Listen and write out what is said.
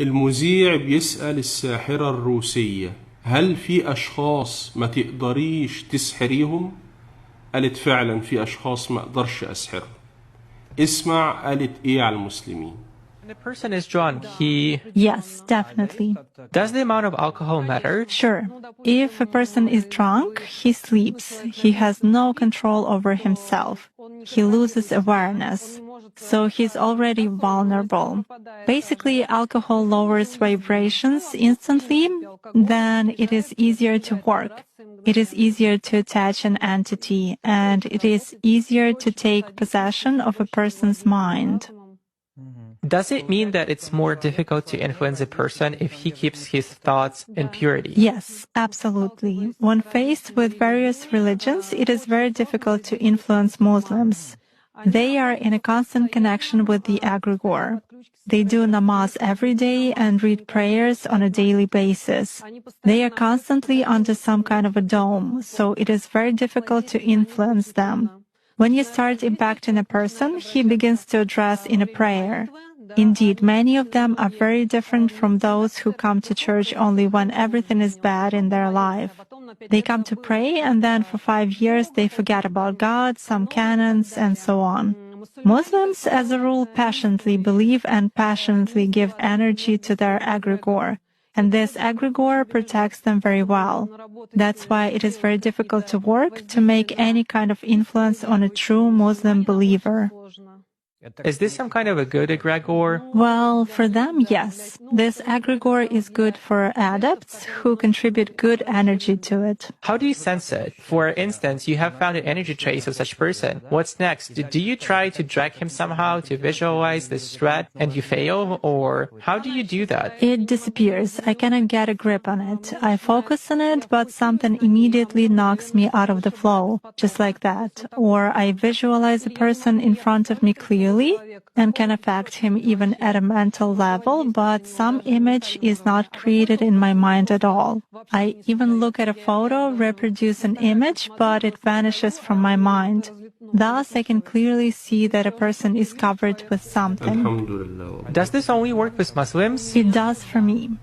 المذيع بيسأل الساحرة الروسية: هل في أشخاص ما تقدريش تسحريهم؟ قالت: فعلا في أشخاص ما أقدرش أسحرهم. اسمع قالت إيه على المسلمين. When a person is drunk, he... Yes, definitely. Does the amount of alcohol matter? Sure. If a person is drunk, he sleeps. He has no control over himself. He loses awareness. So he's already vulnerable. Basically, alcohol lowers vibrations instantly, then it is easier to work. It is easier to attach an entity, and it is easier to take possession of a person's mind. Does it mean that it's more difficult to influence a person if he keeps his thoughts in purity? Yes, absolutely. When faced with various religions, it is very difficult to influence Muslims. They are in a constant connection with the egregore. They do namaz every day and read prayers on a daily basis. They are constantly under some kind of a dome, so it is very difficult to influence them. When you start impacting a person, he begins to address in a prayer. Indeed, many of them are very different from those who come to church only when everything is bad in their life. They come to pray, and then for 5 years they forget about God, some canons, and so on. Muslims, as a rule, passionately believe and passionately give energy to their egregore, and this egregore protects them very well. That's why it is very difficult to work to make any kind of influence on a true Muslim believer. Is this some kind of a good egregore? Well, for them, yes. This egregore is good for adepts who contribute good energy to it. How do you sense it? For instance, you have found an energy trace of such person. What's next? Do you try to drag him somehow to visualize this threat and you fail? Or how do you do that? It disappears. I cannot get a grip on it. I focus on it, but something immediately knocks me out of the flow, just like that. Or I visualize a person in front of me clearly and can affect him even at a mental level, but some image is not created in my mind at all. I even look at a photo, reproduce an image, but it vanishes from my mind. Thus, I can clearly see that a person is covered with something. Alhamdulillah. Does this only work with Muslims? It does for me.